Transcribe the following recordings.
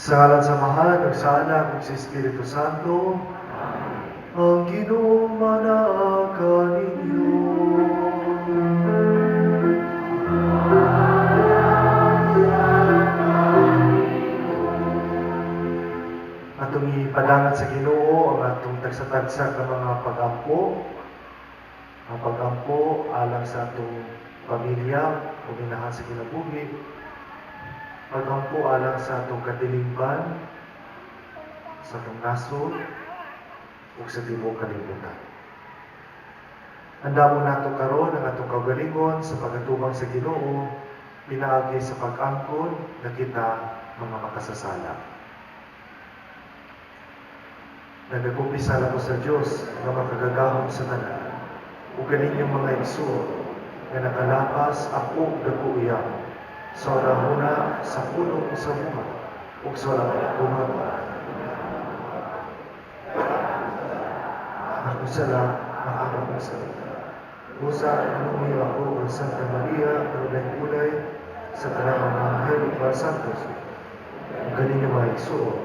Sa ngalan sa Mahal, ng sa Anak, ng sa Espiritu Santo, ang Ginoong manaakan ninyo. Atong ipadangat sa Ginoo ang atong tagsa-tagsa ka mga pagampo, ang pagampo alang sa atong pamilya, uminahan sa kinabuhi, pagampo alang sa atong kadilingban, sa atong nasod, o sa tibok kalibutan. Handa mo nato karon ang atong kaugalingon sa pagatuman sa Ginoo, pinaagi sa pag-angkon na kita mga makasasala. Nagakumpisa na ko sa Diyos nga makagagahom sa tanan, ug kaninyong mga igsoon nga nakalapas ako dakuya sa orahuna sa pulong sa buha ug sa orahuna ako sala ang akong salita. Usa anong ako ang Santa Maria, ulay-ulay sa tanang mga anghel ug mga santos, ug kaninyong mga igsoon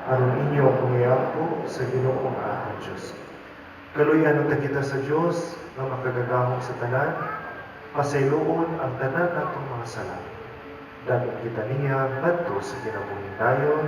aron inyo akong iako sa Ginoong ahang Diyos. Kaluyan ang kita sa Diyos na makagagahong sa tanan, pasayloon ang tanan natong mga sala. Dapat kita niya ngadto sa kinabuhi dayon.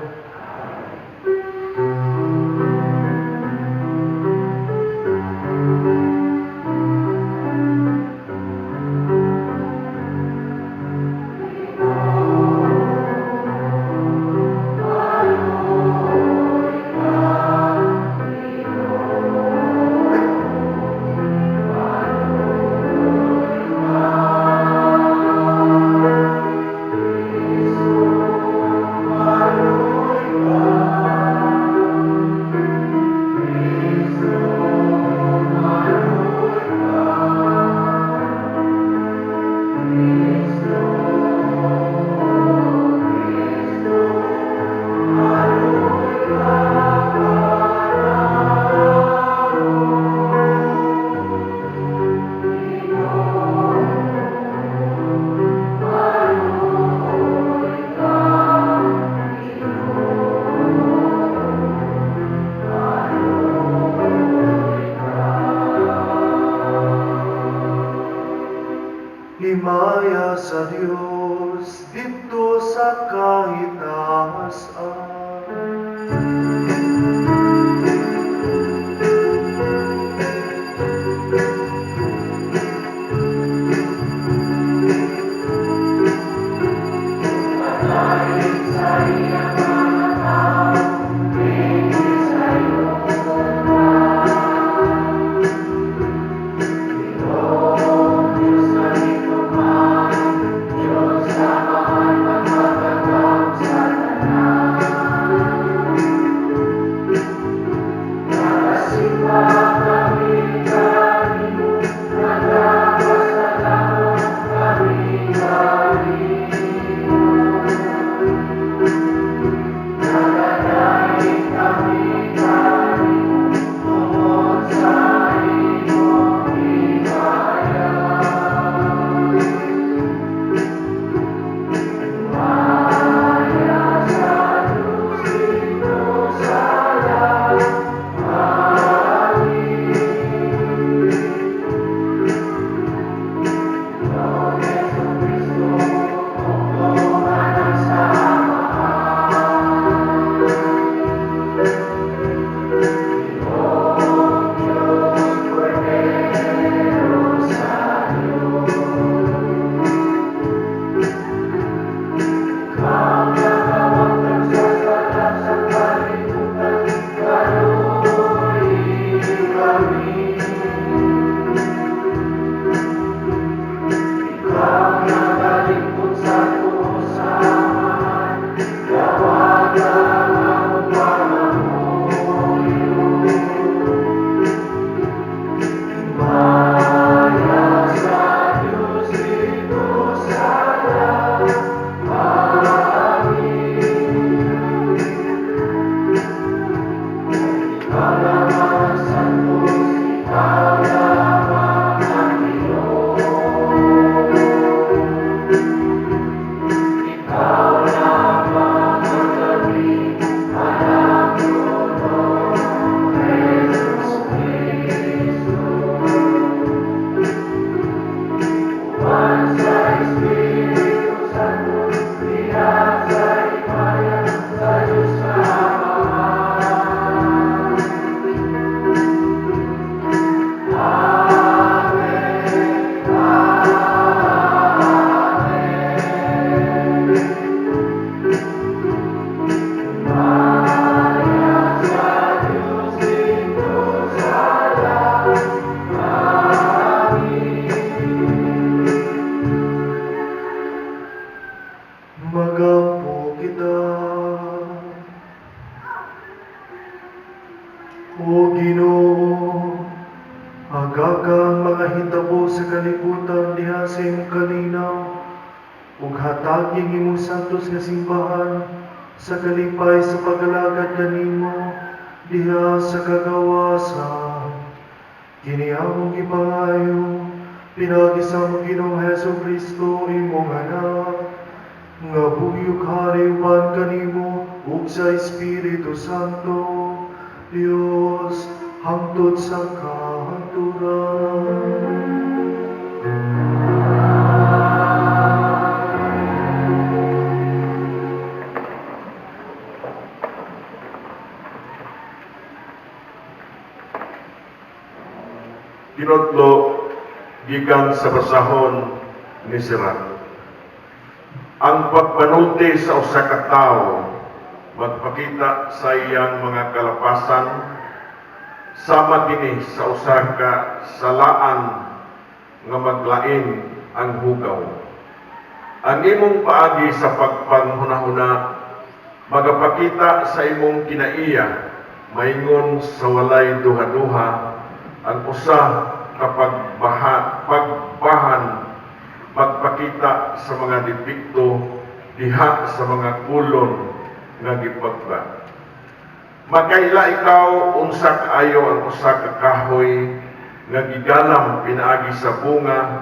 Himaya sa Diyos dito sa kahitaasan. O Ginoo, agagang mga hitabo sa kalibutan diha sa imong kalinaw, ug hataging imong santos nga simbahan sa kalipay sa pag-alagad kanimo diha sa kagawasan. Kini among ipangayo, pinagi sa among Ginoong Hesukristo imong anak, nga buyog hari uban kanimo ug sa Espiritu Santo, Dios hangtod sa kahanturan. Tinutlo gikan sa basahon ni Sirach. Ang pagpanulti sa usa ka tawo magpakita sa iyang mga kalapasan sama kini sa usa ka salaan nga maglain ang hugaw. Ang imong paagi sa pagpanghunahuna magapakita sa imong kinaiya maingon sa walay duha-duha ang usa ka pagbahan magpakita sa mga depekto diha sa mga kulon nga gipagba. Makaila ikaw unsa kaayo ang usa ka kahoy nga gigalam pinaagi sa bunga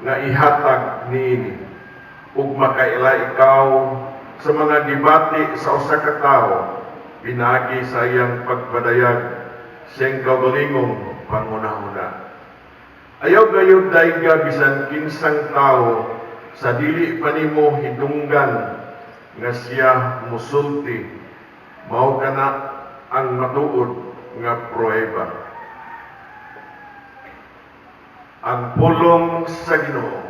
nga ihatag niini. Ug makaila ikaw sa mga gibati sa usa ka tawo pinaagi sa iyang pagpadayag siyang kaugalingong pangunahuna. Ayaw gayud dayga bisan kinsang tawo sa dili pa nimo hidunggan nga siya musulti, mao kana ang matuod nga prueba. Ang pulong sa Ginoo.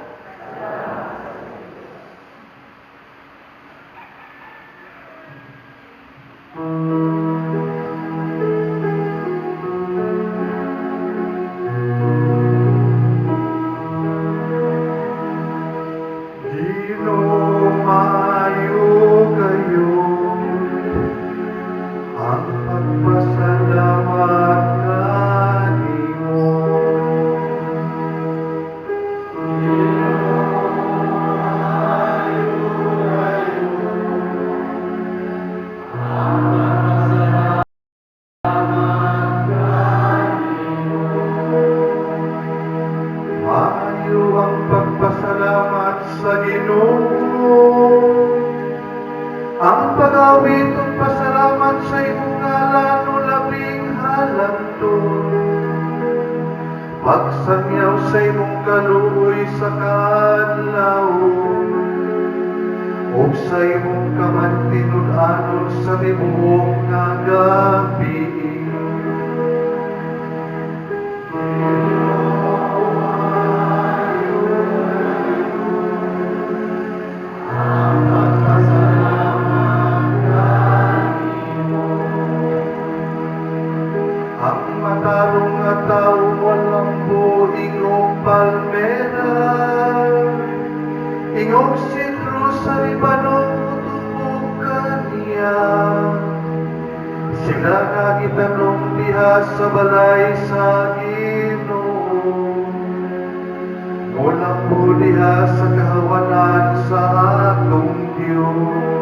Ang pag-awit ug pasalamat sa imong ngalan o labing halangton. Pagsangyaw sa imong kaluoy sa kaadlaw, ug sa imong kamantinud-anon sa tibuok nga gabi. Matarong nga tao walang buing o palmera, ingong sitro sa Libanon utubog kaniya. Sila nga gitanong diha sa balay sa Ginoo, walang diha sa kahawanan sa atong Diyos.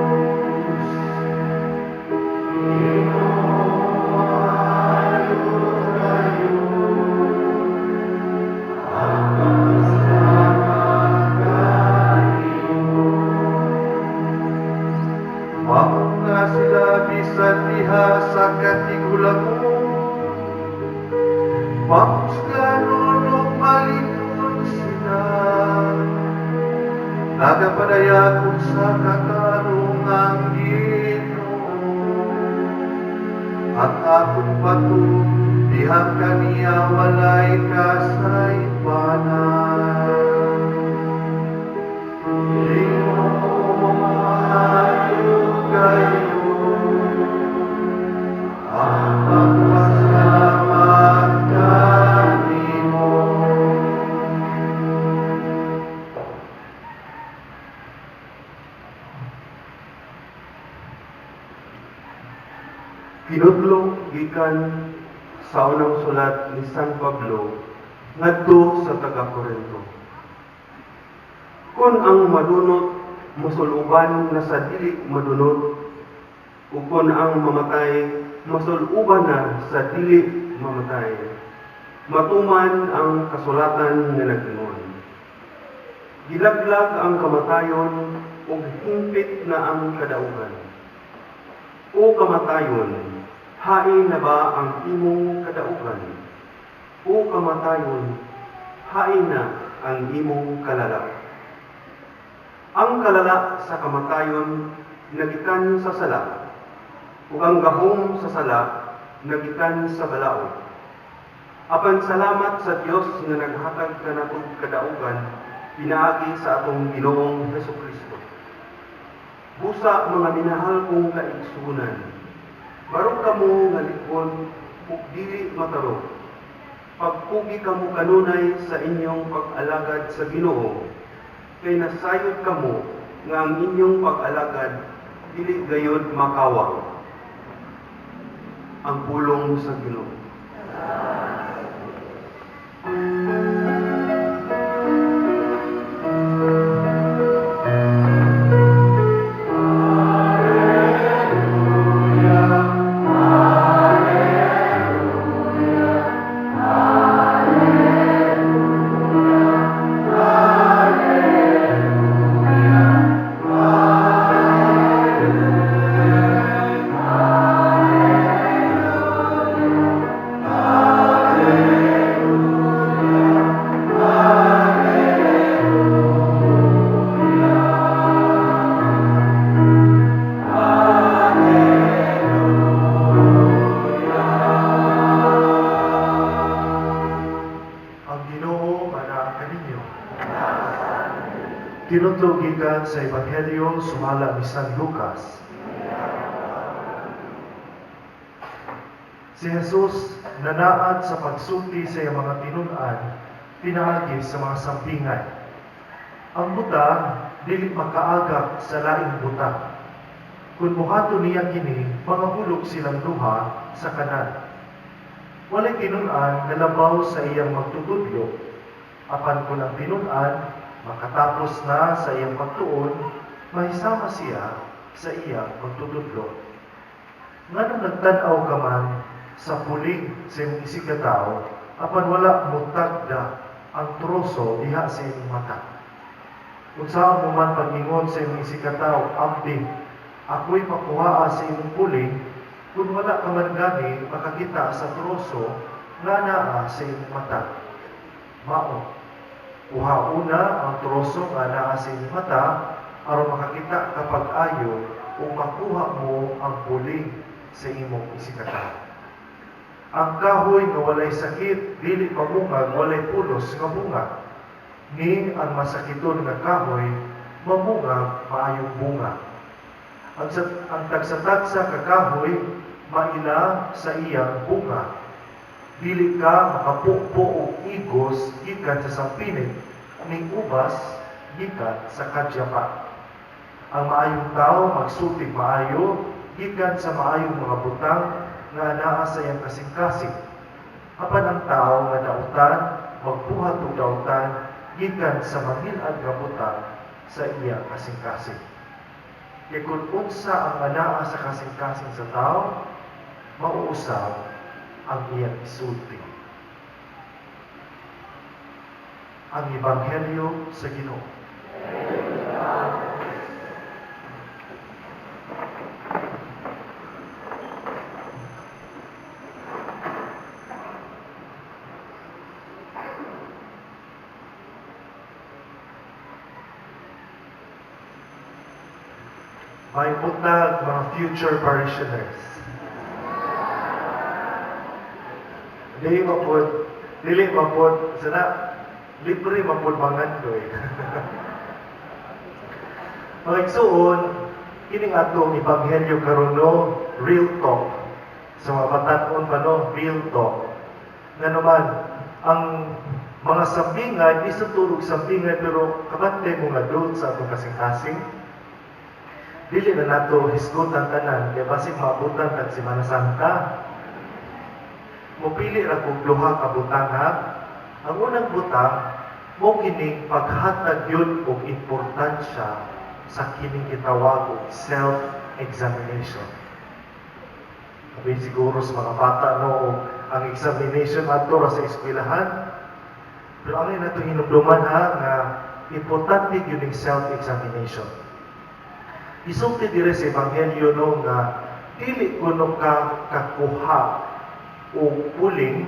Bisan diha sa katigulang mo, pamusganon o malingon sila, nagapadayag sa kakarungang Ginoo. Ang akong bato, dihang kaniya walay kasaypanan. Ginoo, maayo kayo, ang pagpasalamat kanimo. Kinudlong gikan sa unang sulat ni San Pablo ngadto sa taga-Korinto. Kung ang madunot masuluban na sa dili madunot, ug kung ang mamatay masuluban na sa dili mamatay, matuman ang kasulatan nga nagingon. Gilaglag ang kamatayon ug hingpit na ang kadaugan. O kamatayon, hain na ba ang imong kadaugan? O kamatayon, hain na ang imong kalala? Ang kalala sa kamatayon nagikan sa sala, ug ang gahom sa sala nagikan sa balaod. Apan salamat sa Dios nga naghatag kanatong kadaugan pinaagi sa atong Ginoong Hesukristo. Busa mga minahal kong kaigsunan, barog kamo nga likon ug dili mataro. Pagpugi kamo kanunay sa inyong pag-alagad sa Ginoo, kay nasayod kamo nga ang inyong pag-alagad dili gayud makawang. Ang pulong sa Ginoo. Tinutlo gikan sa Ebanghelyo sumala ni San Lucas. Si Jesus nanaad sa pagsulti sa iyang mga tinun-an pinaagi sa mga sampingay. Ang butang dili makaagak sa laing butang. Kung muhato niya kini, mangahulog silang duha sa kanan. Walay tinun-an nga labaw sa iyang magtutudlo. Apan kung ang tinun-an makatapos na sa iyang pagtuon, mahisama siya sa iyang pagtutudlo. Nganong nagtanaw ka man sa puling sa iyong isigataw, apan wala mo tagda ang troso diha sa iyong mata. Kung saan mo man pag-ingon sa iyong isigataw, abdi, ako'y pakuhaa sa iyong puling, kung wala ka man gani, makakita sa troso nga naa sa iyong mata. Mao, uhauna ang troso nga naa sa iyong mata, aron makakita kapag ayo o makuha mo ang puling sa imong isikataw. Ang kahoy nga walay sakit, dili pamungag, walay pulos nga bunga. Ni ang masakiton nga kahoy, mamungag, maayong bunga. Ang tagsa-tagsa ka kahoy, maila sa iyang bunga. Dili ka makapukpo o igos gikan sa sampinit, ning ubas gikan sa kadyapa. Ang maayong tao magsultig maayo gikan sa maayong mga butang nga naa sa iyang kasing-kasing. Apan ang tao nga dautan magbuhat og dautan gikan sa mahil-ad nga butang sa iya kasing-kasing. Kaya kung unsa ang anaa sa kasing-kasing sa tao, mauusab ang iyang isulti. Ang Ebanghelyo sa Ginoo. May butag mga future parishioners. Dili mapod, sana libre mapod mangan ko eh. Mga igsuon, kining atong Ebanghelyo karon no, real talk. Sa mga batanon pa no, real talk. Nga naman, ang mga sampingan, isa turog sampingan, pero kabante mong adult sa atong kasing-kasing, dili na nato hisgutan tanan, kaya basig maabutan tag Semana Santa. Mopili ra kog duha ka butang ha. Ang unang butang mo kining paghatag yun og importansya sa kining gitawag og self-examination. Sabi siguro sa mga bata no, ang examination ato ra sa eskwelahan. Pero ang nato hinumduman ha nga importante yun yung self-examination. Isulti dire sa Ebanghelyo no nga dili kuno ka kakuha o puling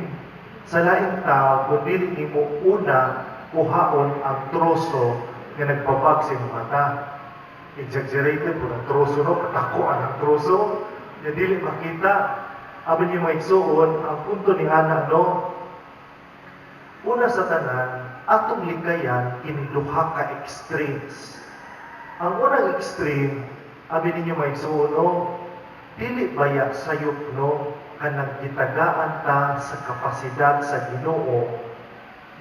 sa laing tao kung dili nimo una kuhaon ang troso nga nagpapag sa imong mata. Exaggerated po ang troso no, katakuan ang troso na dili makita. Abin niyo maigsuon, ang punto ni Ana no, una sa tanan, atong likayan kini duha ka extremes. Ang unang extreme, abin ninyo maigsuon no, dili baya sayop no, kanang gitagaan ta sa kapasidad sa Ginoo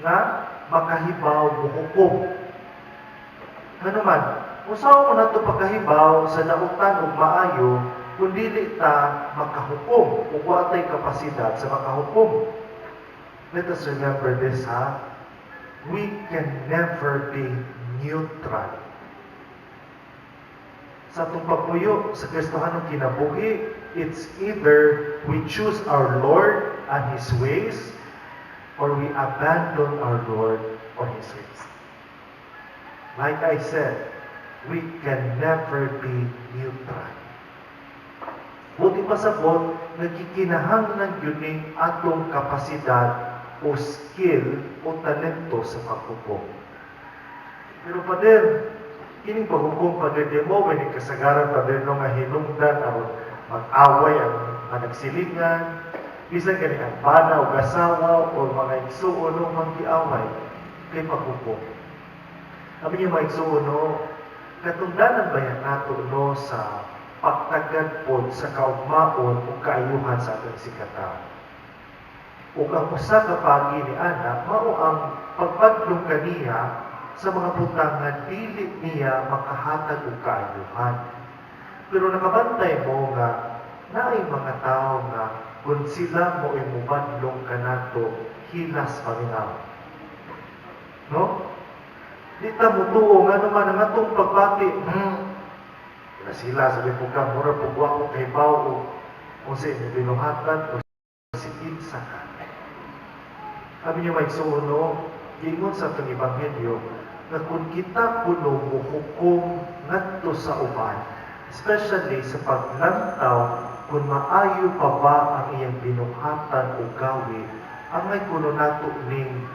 nga makahibaw buhukom. Ano man, usaw mo na ito pagkahibaw sa nautan ug maayo kung dili ta makahukom o watay kapasidad sa makahukom. Let us remember this ha. We can never be neutral. Sa itong pagpuyo sa Kristohanong kinabuhi, it's either we choose our Lord and His ways or we abandon our Lord or His ways. Like I said, we can never be neutral. Buti pa sabot, nagkikinahanglan yun ng atong kapasidad o skill o talento sa paghukom. Pero Pader, kining paghukom Pader, di mo may kasagaran Pader no nga hinungdan aron mag-away ang managsilingan, bisan gani ang bana o gasawa o mga igsuon o mag-iaway kay paghukom. Sabi niyo mga igsuon no, katungdanan ba yan nato no sa pagtagad po sa kaugmaon o kaayuhan sa ating sikataw. O ang usa ka pagi ni Ana, mao ang pagpadlong kaniya sa mga butang nga dili niya makahatag og kaayuhan. Pero nakabantay mo nga naay mga tao nga kung sila mo imubadlong kanato hilas paminaw. No? Di ta mo tuo nga naman ang atong pagbati. Na sila sabi po ka, mura po ko kay bao o sa inyo binuhatan o si Insa ka. Sabi niyo may suuno, gingon sa itong Ebanghelyo, na kung kita puno mo hukom ngadto sa uban, especially sa paglantaw, kung maayo pa ba ang iyang binuhatan o gawi, ang may kuno nato ning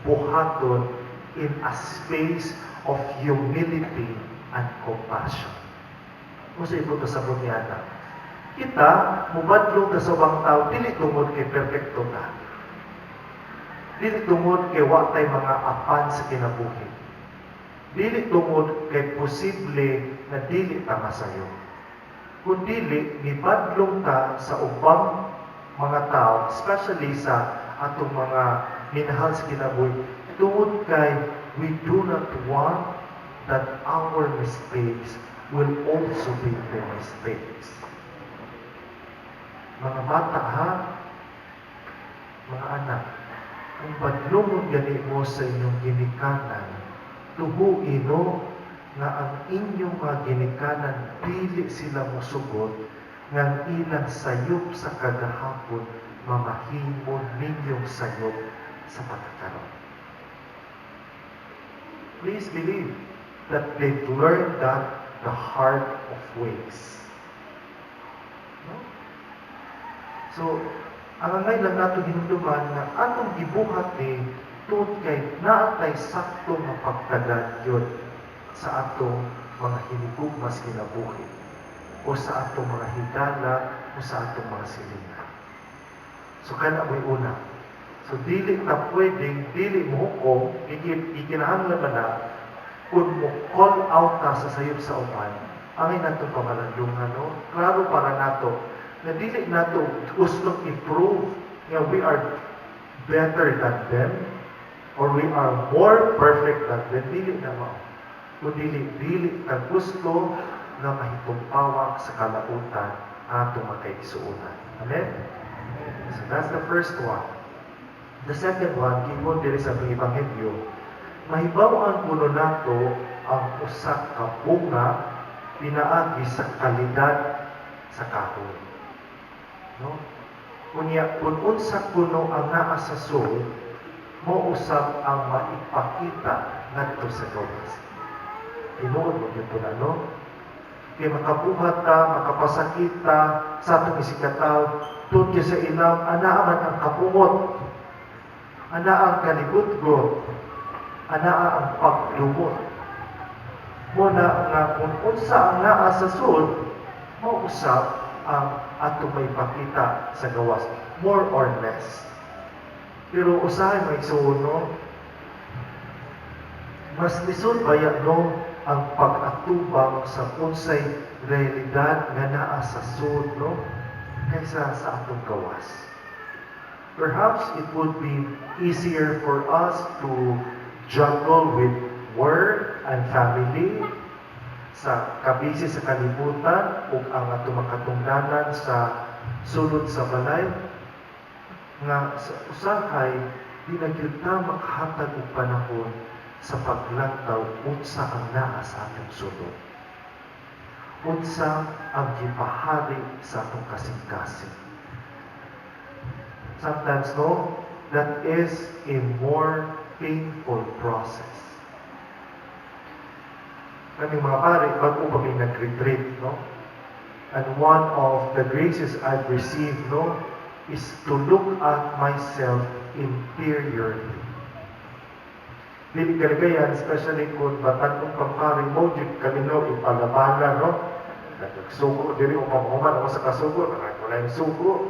buhaton in a space of humility and compassion. Kung sa ibo sa bunyana, kita, mubadlong ta sa ubang tao, dili tungod kay perfecto na. Dili tungod kay watay mga apan sa kinabuhi. Dili tungod kay posible na dili ta masayo. Kung dili, nibadlong ta sa ubang mga tao, especially sa atong mga minahal sa kinabuhi, tungod kay we do not want that our mistakes will also be their mistakes. Mga bata ha, mga anak, kung badlungon gani mo sa inyong ginikanan, tuhuin no, nga ang inyong mga ginikanan dili sila mosugot, nga ang ilang sayop sa kagahapon, mamahimon ninyong sayop sa pagkakaroon. Please believe that they've learned that the heart of ways. No? So, ang angay lang nato hinumduman na atong gibuhat ni tungod kay naatay sakto nga pagtagad yun sa atong mga hinigugmas kinabuhi o sa atong mga higala o sa atong mga silingan. So, kana mo'y una. So, dili na pwedeng, dili mo hukom, ikinahanglan man na kung mo call out ta sa sayop sa uman, angay nato pamalandungan, no? Klaro para nato, na dili nato gustong improve, nga we are better than them, or we are more perfect than them, dili na mao. Kung dili na gusto na mahitumpawak sa kalautan atong magkaigsuunan. Amen? That's the first one. The second one, given diri sa atong ebanghelyo, mahibaw-an kuno nato ang usa ka bunga pinaagi sa kalidad sa kahoy. No? Unya, kung unsa kuno ang naa sa sul, mo usab ang maipakita ngadto sa gawas. Tinuod mo dito na, no? Kaya makabuhat ta, makapasakit ta sa atong isikataw, tungkol sa ilaw, anaa man ang kapumot, anaa ang kalibutgot, anaa ang pagdumot. Muna nga kung unsa ang naa sa sul, mausap ang atong may pakita sa gawas, more or less. Pero usahay may suno, mas lisod baya no ang pag-atubang sa unsay realidad nga naa sa sul, no, kaysa sa atong gawas. Perhaps it would be easier for us to juggle with work and family, sa kabisi sa kalibutan ug ang atong makatungdanan sa sulod sa balay, nga sa usahay di na gyud ta makahatag og panahon sa paglantaw unsa ang naa sa atong sulod, unsa ang gipahari sa atong kasing-kasing. Sometimes, no, that is a more painful process. Kaming mga pare, bago kami nag-retreat, no? And one of the graces I've received, no, is to look at myself interiorly. Dili kalagayan, especially kung batan kong pampari mo, di kalinaw ipalabana, no? Nagsugo, dili o pamahuman ako sa kasugo, wala yung sugo.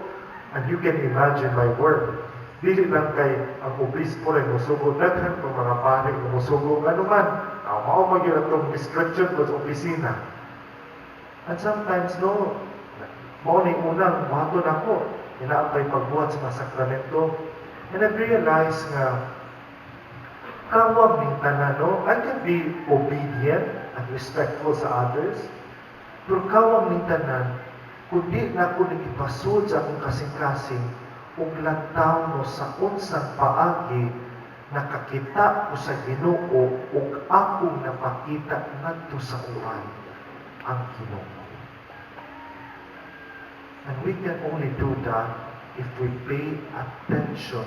And you can imagine my work. Dili lang kay ang obispo rin musugo, daghan kong mga pare musugo, ano man, mao magyud atong description ko sa opisina. And sometimes, no, mao ni unang buhaton ako, inaapay pagbuhat sa mga sakramento. And I realized nga, kawag ning tanan, no, I can be obedient and respectful sa others, pero kawag ning tanan, kundi na ako nagipasud sa akong kasing-kasing, ug lantaw no sa unsang paagi nakakita ko sa Ginoo ug akong napakita ngadto sa uwan ang Ginoo. And we can only do that if we pay attention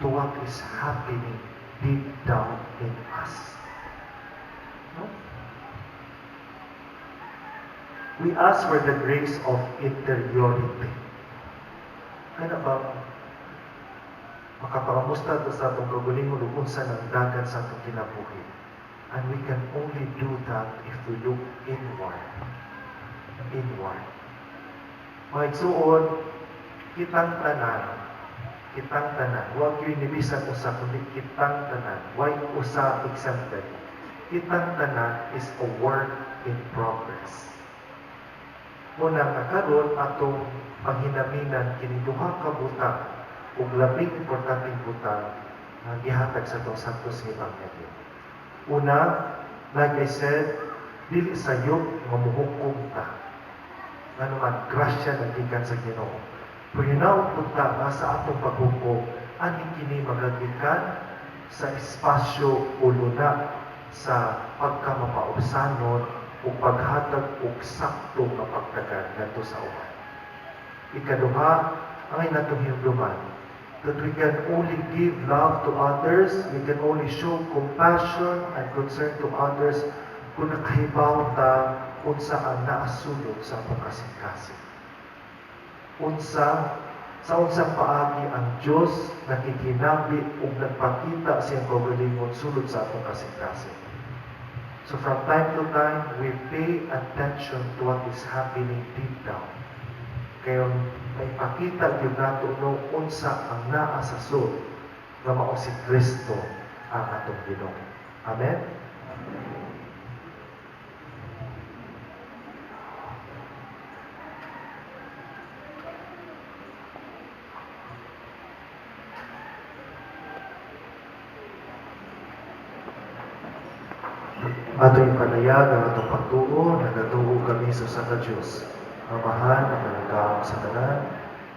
to what is happening deep down in us. No? We ask for the grace of interiority. Kaya ba, makapangamusta ito sa itong kagalingon o unsa ng dagat sa itong kinabuhi. And we can only do that if we look inward. Inward. Mga igsuon, kitang tanan, huwag yung inibisan usa, kundi kitang tanan. Why usa example? Kitang tanan is a work in progress. Muna nga karon atong panghinaminan kini duha ka butang ug labing importanteng butang nga gihatag sa atong santos nga ebanghelyo. Una, like I said, dili sayop mamuhukom ta. Nga naman, grasya na gikan sa Ginoo. Pero hinaon punta nga sa atong paghukom, ani kini magagikan sa espasyo o luna sa pagkamapausanon o paghatag og sakto nga pagtagan ngadto sa uban. Ikaduha, ang inatong hinumduman, that we can only give love to others, we can only show compassion and concern to others kung nakahibaw ta unsa ang naasulod sa atong kasing-kasing. Sa unsang paagi ang Dios nakikinabi ug nagpakita sa iyang kaugalingon sulod sa atong kasing-kasing. So from time to time, we pay attention to what is happening deep down. Kaya may pakita yun nato no unsa ang naa sa sul nga mao si Kristo ang atong Ginoo. Amen? Atong panayag ang atong pagtuo, nagatuo kami sa ka Diyos. Amahan ang nagkaong sa tanan,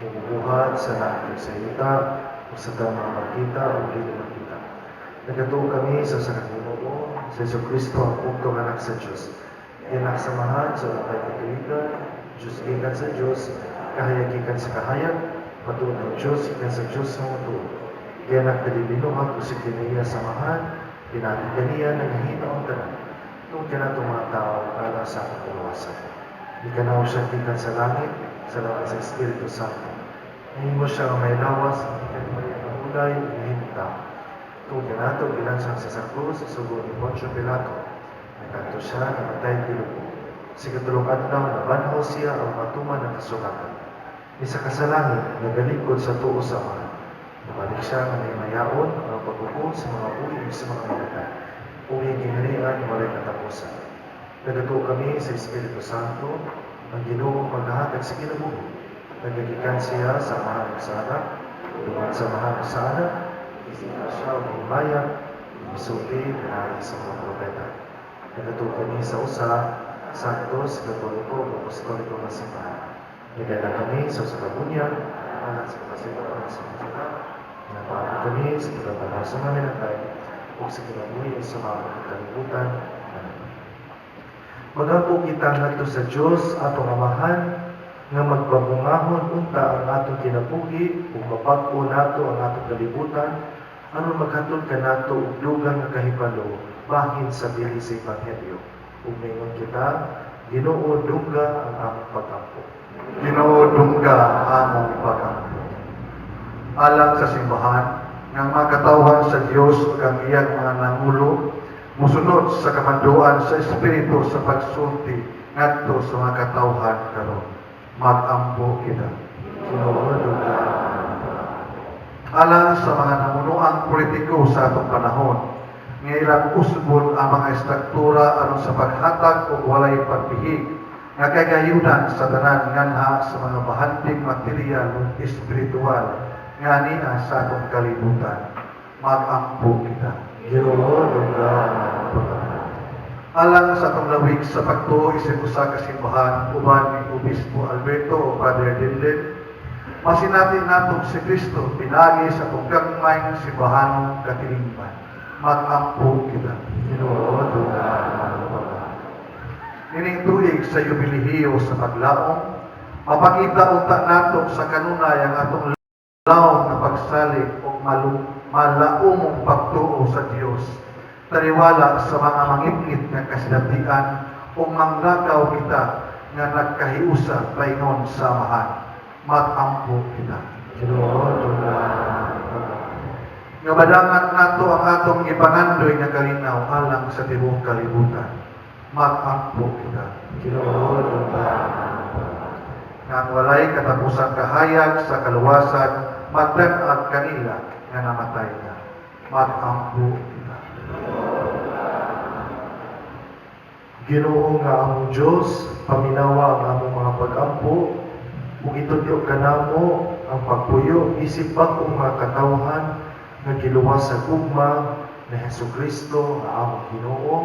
Mumubuhat sa natin sa ita, o sa tamang magkita o hindi magkita. Nagatuo kami sa Ginoo, sa Yesu Kristo ang pugtong anak sa Diyos. Yanak samahan sa Lapay Katolika, Diyos gikan sa Diyos, kahayag gikan sa kahayag, patuon ng Diyos gikan sa Diyos sa matuon. Yanak kalibinuhan o si kiniya samahan, pinatid kaniya ng hina ang tanan. Tungkol ka na itong mga tao para sa kapawasan. Di ka na siya gikan sa langit, salamat sa Espiritu Santo. Ngayon mo siya ang may lawas, hindi ka naman yung ulay, hihinta. Tungkol ka na ito, bilansang sa sakros, sa sugo ni Poncio Pilato. Nagkanto siya, namatay gilupo. Sa katulong adlaw, nabanhaw siya ang matuman ng kasulatan. Isa ka sa langit, nagalingkod sa tuo sa mga. Nabalik siya ng may mayaon, ang pagkuko sa mga uling sa mga malakan. Uli ginarian, walay katapusan. Nagatuo kami sa Espiritu Santo, ang Ginoo maghahatag sa kinabuhi. Nagagikan siya sa mahal sa anak, duman sa mahal sa anak, isita siya o himaya, isulti, pinari sa mga propeta. Nagatuo kami sa usa, Santos, Katoliko, Apostoliko na simbahan. Nagala kami sa kabunyag, anak sa kapasipan sa mga napapag kami sa pagkabala sa mga minatay, o sa kinabuhi sa mga kalibutan. Magapo kita ngadto sa Dios atong amahan nga magbabungahon unta ang atong kinabuhi ug mapag-o nato ang atong kalibutan aron maghatod kanato og dugang nga kahibalo bahin sa dili sa ebanghelyo. Ug mingon kita, Ginoo dungga ang among pagampo. Ginoo dungga ang among pagampo. Alang sa simbahan nga makatawhan sa Dios ug ang iyang mga nangulo musunod sa kamanduan sa Espiritu sa pagsulti ngadto sa mga katawhan karon. Magampo kita. Ginoo dungga Alang sa mga namunuang politiko sa atong panahon, nga ilang usbon ang mga estruktura aron sa paghatag o walay pagbihig nga kagayunan sa tanan nganha sa mga bahanting material ug espiritual nga niya sa atong kalibutan. Magampo kita. Ginoo dungga ang among pagampo. Alang sa atong lawig sa pagtuo isip usa ka simbahan uban ni Obispo Alberto o Father Dinlin, masinatin natong si Kristo pinagi sa atong gagmay nga simbahanong katilingban. Magampo kita. Ginoo dungga ang among pagampo. Nining tuig sa yubilihiyo sa paglaom, mapakita unta nato sa kanunay ang atong laom na pagsalig o malaumong pagtuo sa Dios. Taliwala sa mga mangitngit nga kasinatian o manglakaw kita nga nagkahiusa paingon sa amahan. Magampo kita. Ginoo dungga ang among pagampo. Nga badangan nato ang atong ipangandoy nga kalinaw alang sa tibuok kalibutan. Magampo kita. Ginoo dungga ang among pagampo. Nga ang walay katapusang kahayag sa kaluwasan, magdan-ag kanila nga namatay na. Magampo kita. Ginoo nga among Dios, paminawa ang among mga pagampo, ug itudyo kanamo ang pagpuyo isip bag-ong mga katawhan nga giluwas sa gugma ni Hesukristo nga among Ginoo.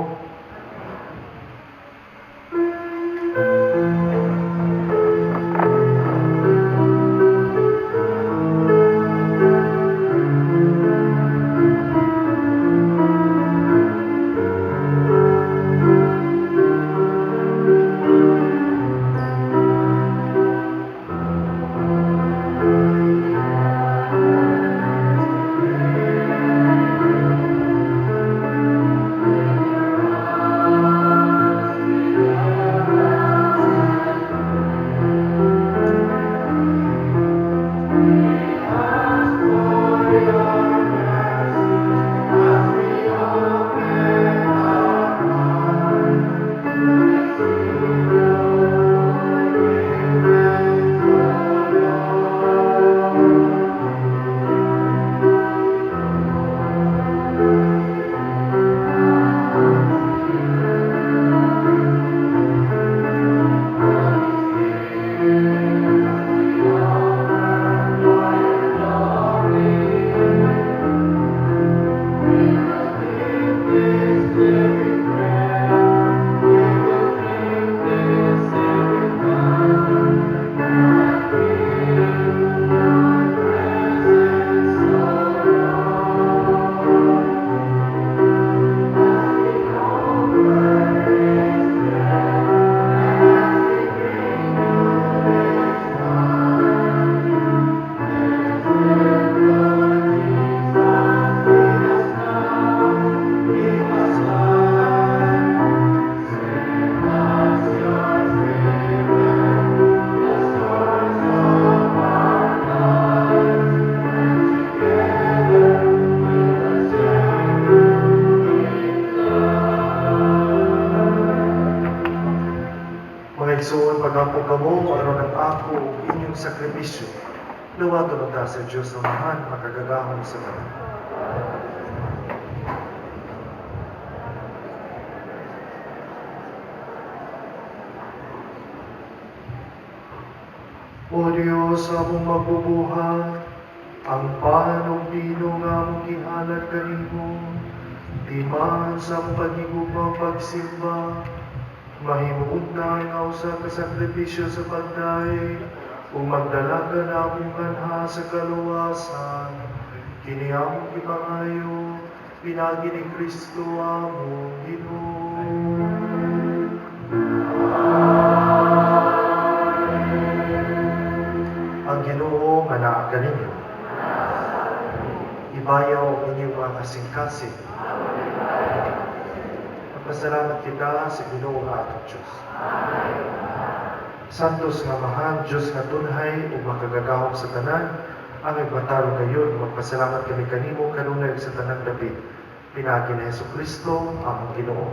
imong sakripisyo. Nawato ta sa Diyos ang mahan makagagahon sa tanan. O Diyos, among magbubuhat, ang panong-pino nga mong gihalad kanimo, di man sa pagigugmang pagsimba, mahimuot na nga usa ka sakripisyo sa pagdaig, ug magdala ka namong kanha sa kaluwasan. Kini among gipangayo, pinagi ni Kristo among Ginoo. Ang Ginoo nga naa kaninyo. Ibayaw ang inyong mga kasing-kasing. Magpasalamat kita sa Ginoo nga atong Diyos. Santos nga mahal, Diyos nga tunhay ug makagagahom sa tanan, ang igbataro kayo, magpasalamat kami kanimo kanunay sa tanang dapit. Pinagi ni Jesucristo among Ginoo.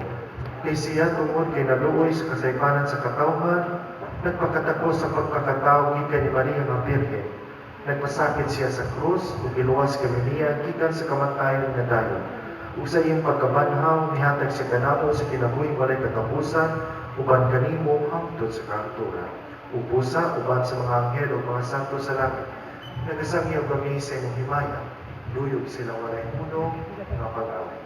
Kay siya tungod kay naluoy sa kasaypanan sa katawhan, nagpakatako sa pagpakatao gikan ni Maria nga Birhen. Nagpasakit siya sa krus ug giluwas kami niya gikan sa kamatayon nga dayon. Ug sa iyang pagkabanhaw nihatag siya kanamo sa kinabuhing walay katapusan uban kanimo hangtod sa kahaturan. Ug busa uban sa mga anghel ug mga santo sa langit. Nagasangyaw kami sa imong himaya. Luyog sila walay hunong nga pag-awit.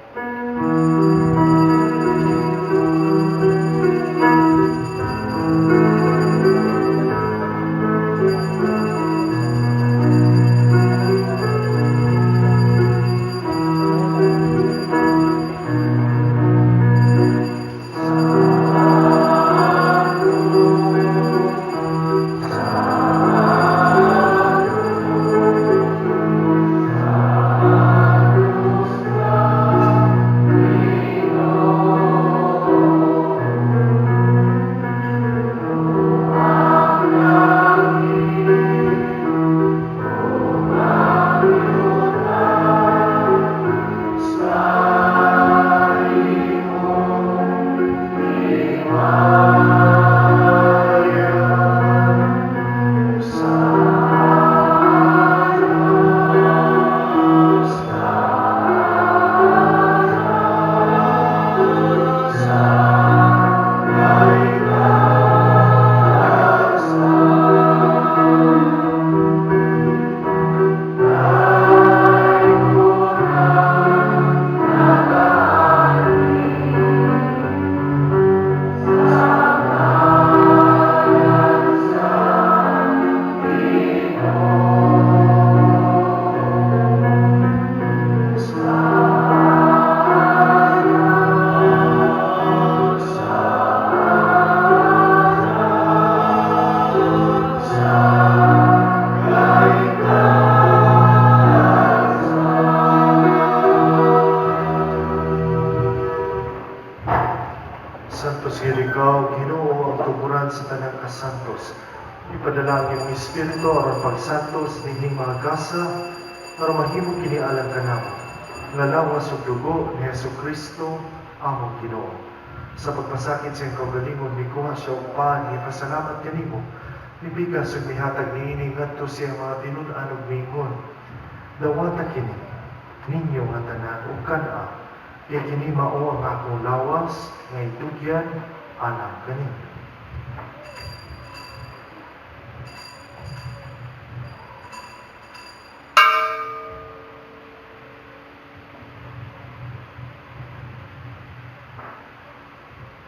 Santos Ikaw, Ginoo, ang tuguran sa tanang kasantos. Ipadala ang iyong Espiritu aron pagsantos nihing mga gasa para mahimo kini alang kanamo. Nga lawas ug dugo ni Jesucristo among Ginoo. Sa pagpasakit sa iyong kaugalingon, mikuha siya og paan, ipasalamat kanimo. Nibigas ug mihatag niini ngadto siya mga tinud-an ug mingon. Dawata kini ninyo nga tanan ug kana. Kaya kini mao ang akong lawas, nga itugyan, anak kanin.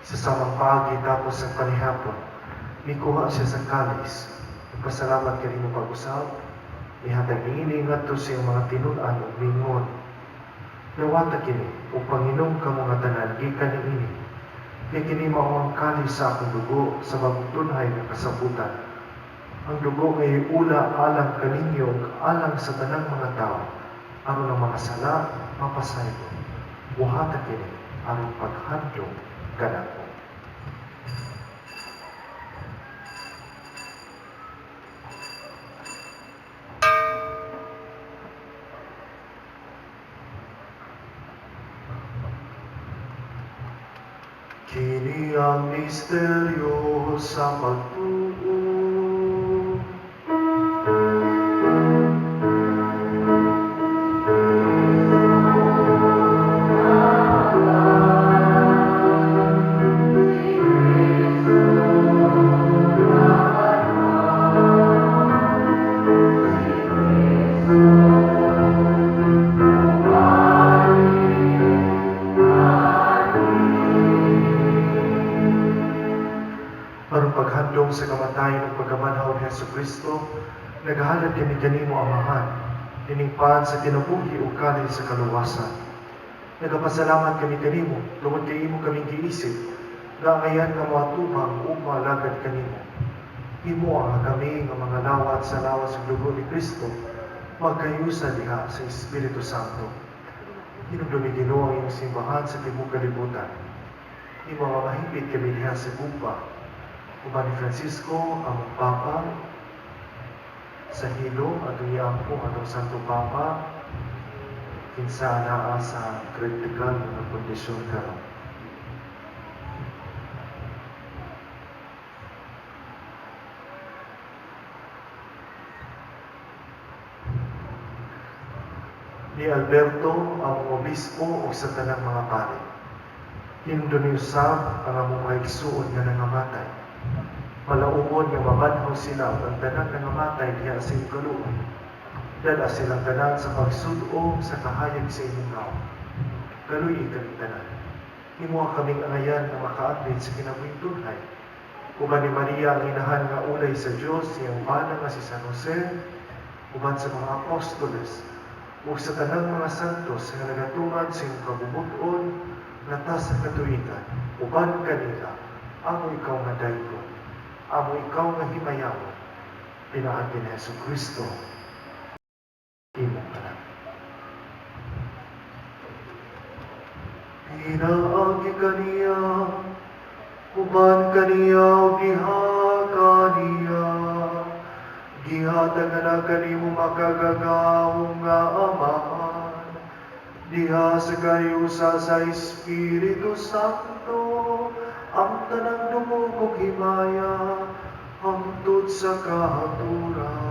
Sa samang pagi tapos ang panihapon, mikuha siya sa kalis. Nagpasalamat kanino pag-usap, ihatag niini ngadto siyang mga tinud-an ug mingon. Dawata kini, o Panginoon ka mga tanan, gikan niini. Kaya kini mao ang kalis sa akong dugo sa magtunhay nga kasabutan. Ang dugo ngay ula alang kaninyo, alang sa tanang mga tao. Aron ang mga sala, mapasaylo. Buhata kini, aron paghandong kanako. Kini ang misteryo sa pagtuo. Naghatag kami kanimo amahan, diningpan sa kinabuhi o kanil sa kaluwasan. Nagapasalamat kami kanimo, tungod kay imo kaming giisip, nga ngayon nga matubang o malagad kanimo. Imo ang kami nga mga lawat sa lawas ng dugo ni Kristo, magkayusa diha sa Espiritu Santo. Hinugdumi Ginoo ang iyong simbahan sa tibok kalibutan. Imo nga mahigit kami diha sa Gupa, uban ni Francisco ang Papa, sa Hilo, atong iampo, atong Santo Papa, kinsa naa sa kritikal nga kondisyon karon. Ni Alberto ang obispo o sa tanang mga pari. Hinundon ni Usab ang among mga igsuon nga nangamatay. Malaumon nga mabanhaw sila ang tanan nangamatay diha sa ikaluoy. Dala silang tanan sa pagsud-o sa kahayag sa imong naong. Kaluy kami tanan. Imo kaming angayan na makaapit sa kinabuhing tunhay. Uban ni Maria ang inahan nga ulay sa Dios, siyang bana nga si San Jose, uban sa mga apostoles, ug sa tanang mga santos nga nagatuman sa iyong kabubuton, natas sa katuigan, uban kanila, amo ikaw nga daygon, amo ikaw nga himayawan, pinaagi ni Jesucristo, imong anak. Pinaagi kaniya, uban kaniya, o diha kaniya, gihatag na kanimo makagagawong nga amahan, diha sa kayusa sa Espiritu Santo, ang tanang dumog ug himaya, hangtod sa kahaturan.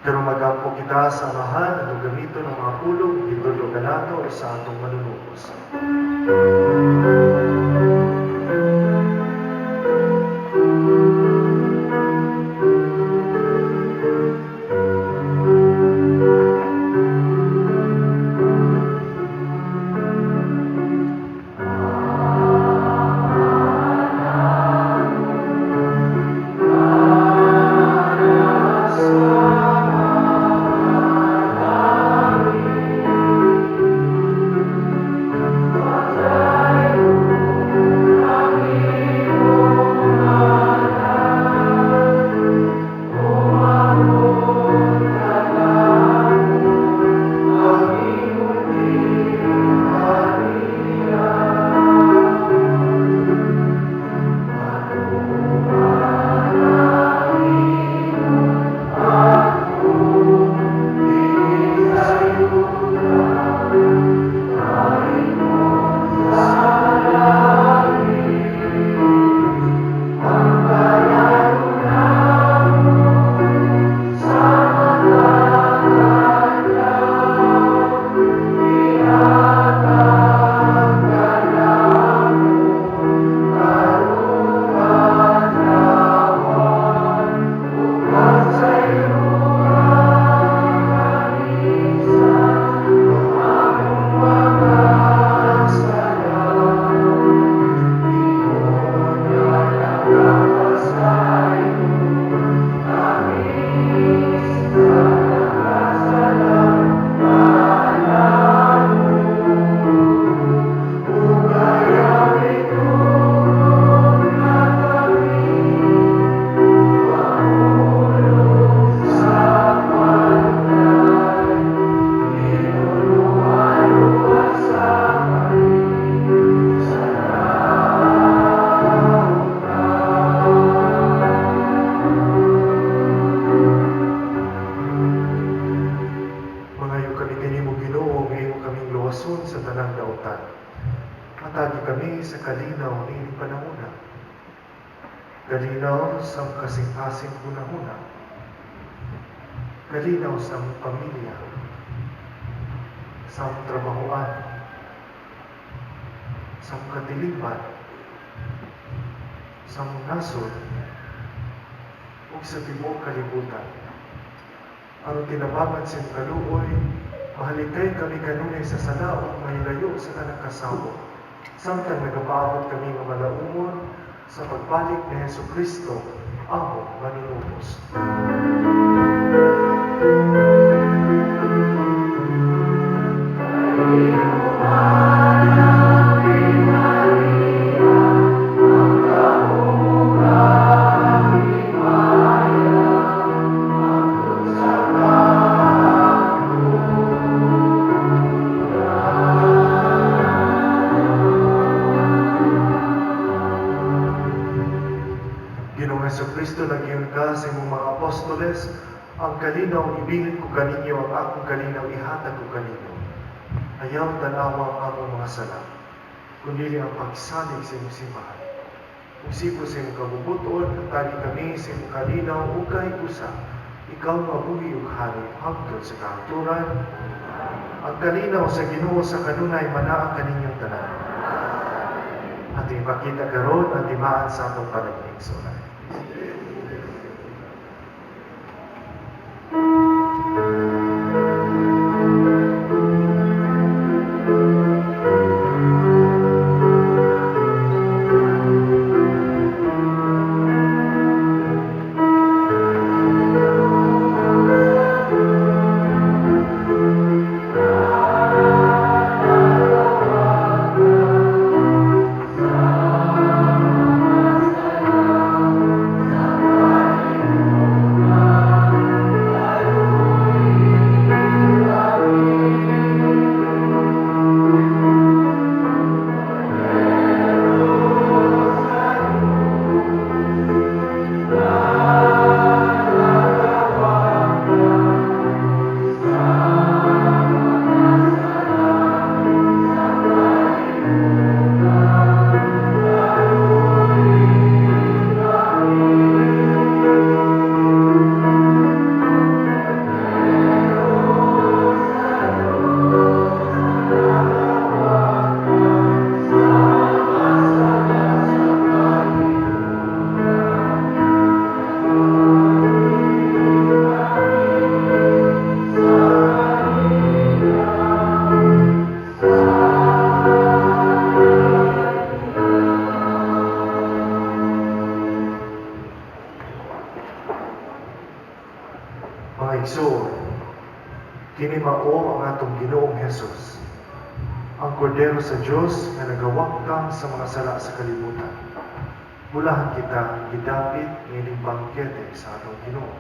Pero magampo kita sa amahan at gamito ng mga pulong itulo ka nato sa atong manunubos. kalinaw sa kasing-asing hunahuna, kalinaw sa mong pamilya, sa mong trabahoan, sa mong katiliban, sa mong nasod, o sa tibuok kalibutan. Ang tinabangan sa kaluoy, mahalikay kami kanunay sa sala o mahilayo sa kanang kasawa. Samtang nagapaabot kami ng malaumon sa pagbalik ni Hesu Kristo, amo Manginubos. Ginoong Jesucristo, nagyon ka sa imong mga apostoles, ang kalinaw ibilin ko kaninyo, ang akong kalinaw ihatag ko kaninyo. Ayaw tanawa ang among mga sala, kundi ang pagsalig sa imong simbahan. Kung sipo sa imong kabubuton, tali kami sa imong kalinaw, ukay usa, ikaw mabuhi ug hari hangtod sa kahaturan. Ang kalinaw sa Ginoo sa kanunay manaa kaninyong tanan. Ating makita karon ang timaan sa atong panagigsunan. Mga igsoon, kini mao ang atong Ginoong Hesus, ang kordero sa Dios nga nagawaktang sa mga sala sa kalibutan. Bulahan kita gidapit nining bangkete sa atong Ginoo.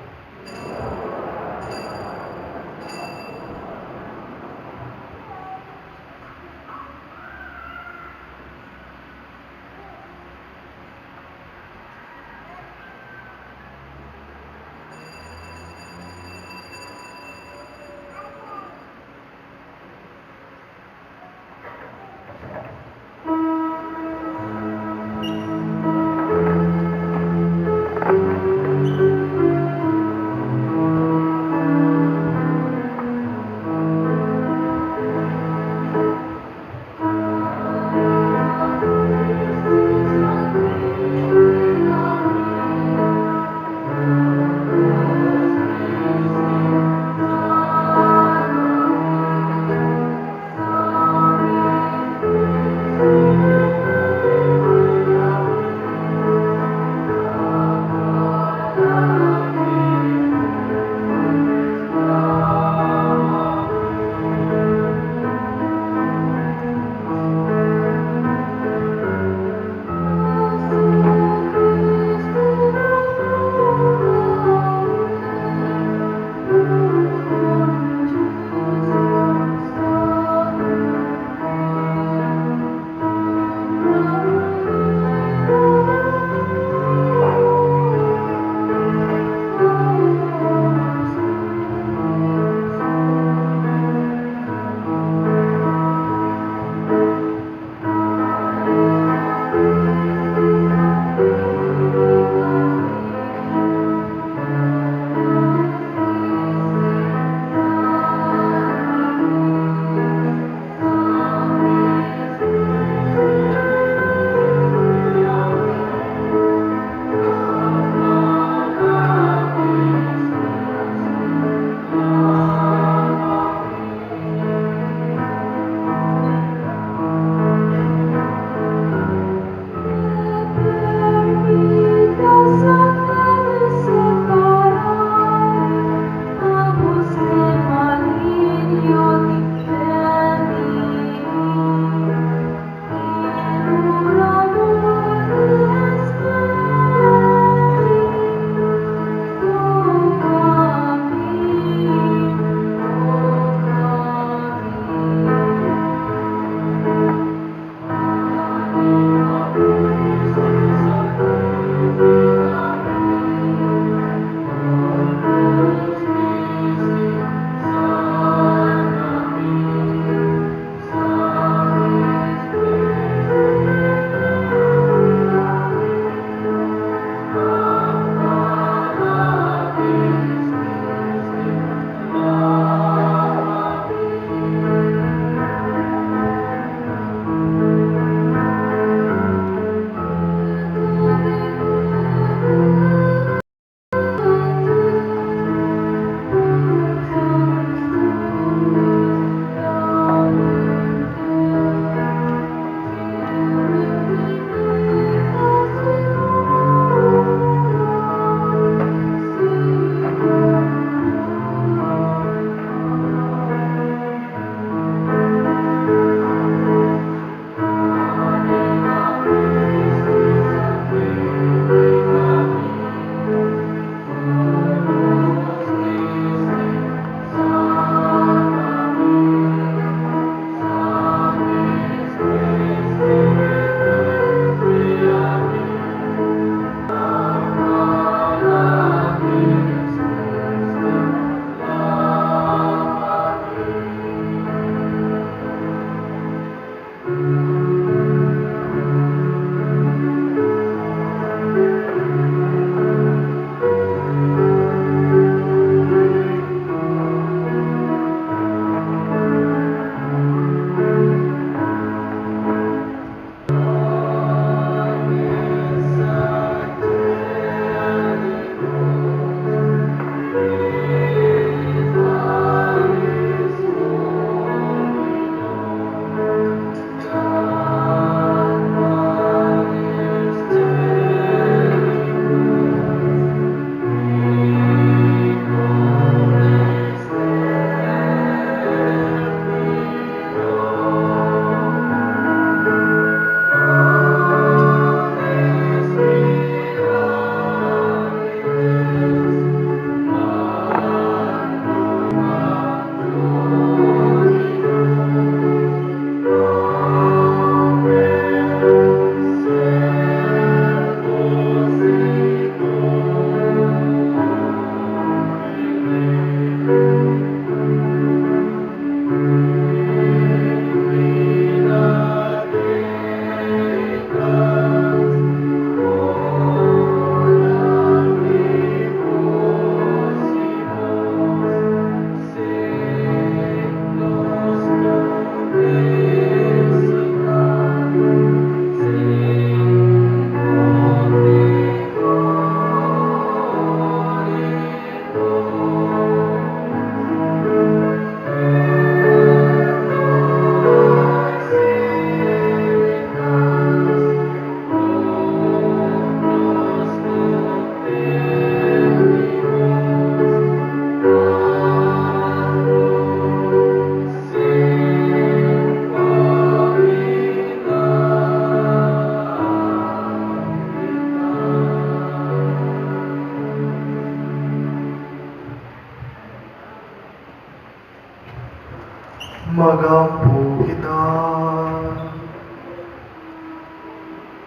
magampo kita.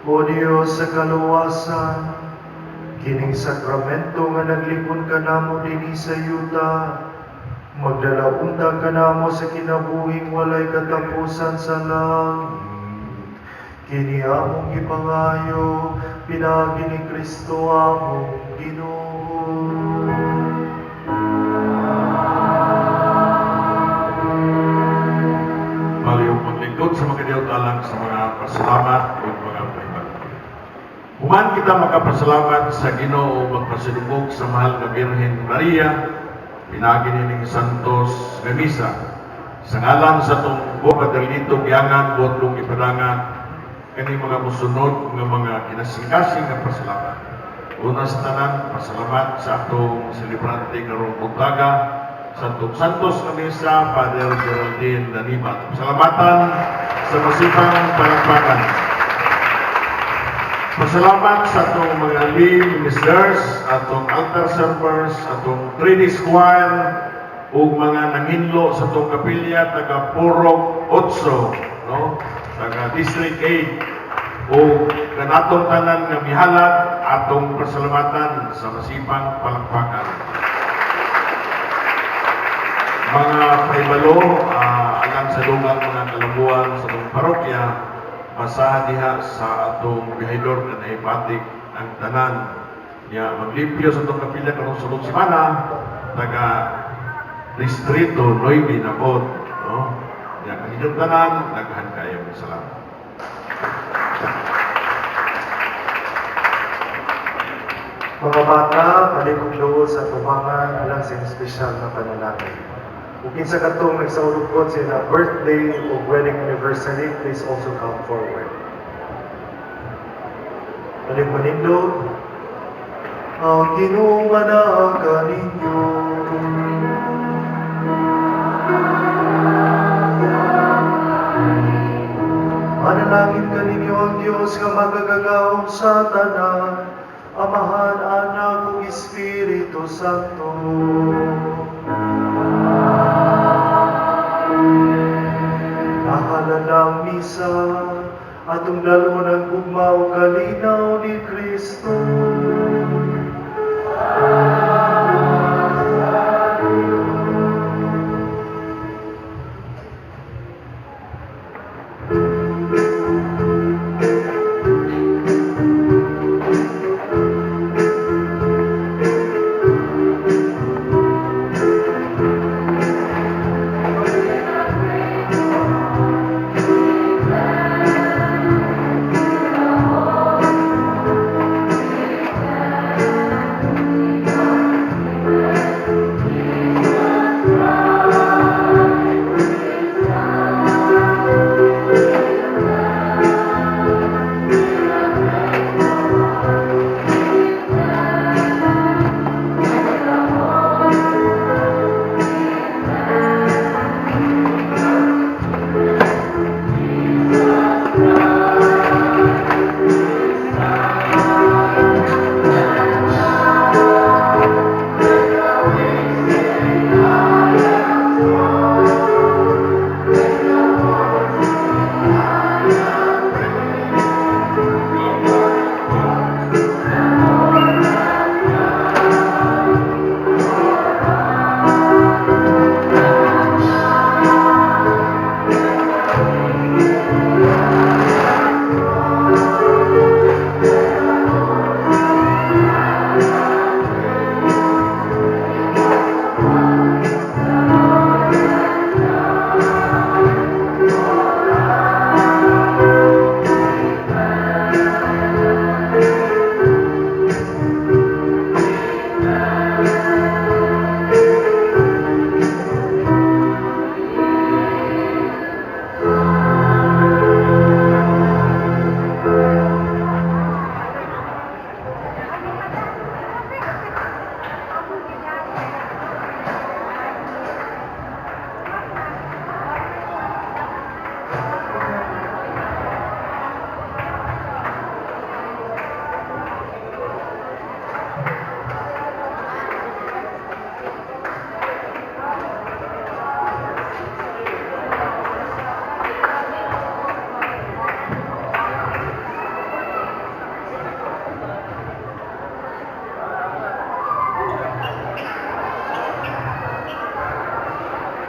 O Dios sa kaluwasan, kining sakramento nga naglipon ka namo dinhi sa yuta, magdalaunta ka namo sa kinabuhing walay katapusan sa langit. Kini among ipangayo, pinagi ni Kristo among Ginoo. Baliw paglingkod sa mga Diyos alang sa mga pasalamat o mga pahibag. Human kita makapasalamat sa Ginoo magpasidugog sa mahal na Birhen Maria, pinagi nining Santos nga misa. Sa ngalan sa itong buong kadalito, giyangan, butlong ipadangan, kani mga musunod nga mga kinasing-kasing nga pasalamat. Una sa tanan, pasalamat sa atong selebrante karong buntaga, sa atong Santos nga misa, Father Geraldine Danibat. Pasalamatan sa masipang palakpakan. Pasalamat sa atong mga lead ministers, atong altar servers, atong Trinity Choir, ug mga nanginlo sa atong kapilya taga Purok 8, no? Taga District 8, ug kanatong tanan nga mihalad atong pasalamatan sa masipang palakpakan. Mga paibalo, alang sa lugang mga kalabuan sa atong parokya, basahan diha sa atong bihayador na naipatik ang tanan niya maglimpyo sa atong kapilya karong sulod semana taga Distrito 9 na pod, no? Ya ang inyong tanan naghan kayo salamat. Mga bata, palikog loob sa tumangan alang sa espesyal na panalangin. Kung kinsa katong nagsaulugkod sa na birthday o wedding anniversary, please also come forward. Balik manindog, ang Ginoo manaaga ninyo. Manalangin ka ninyo ang Diyos nga magagagaw sa tanan, Amahan, Anak, ug Espiritu Santo. Nahalal ang misa, atong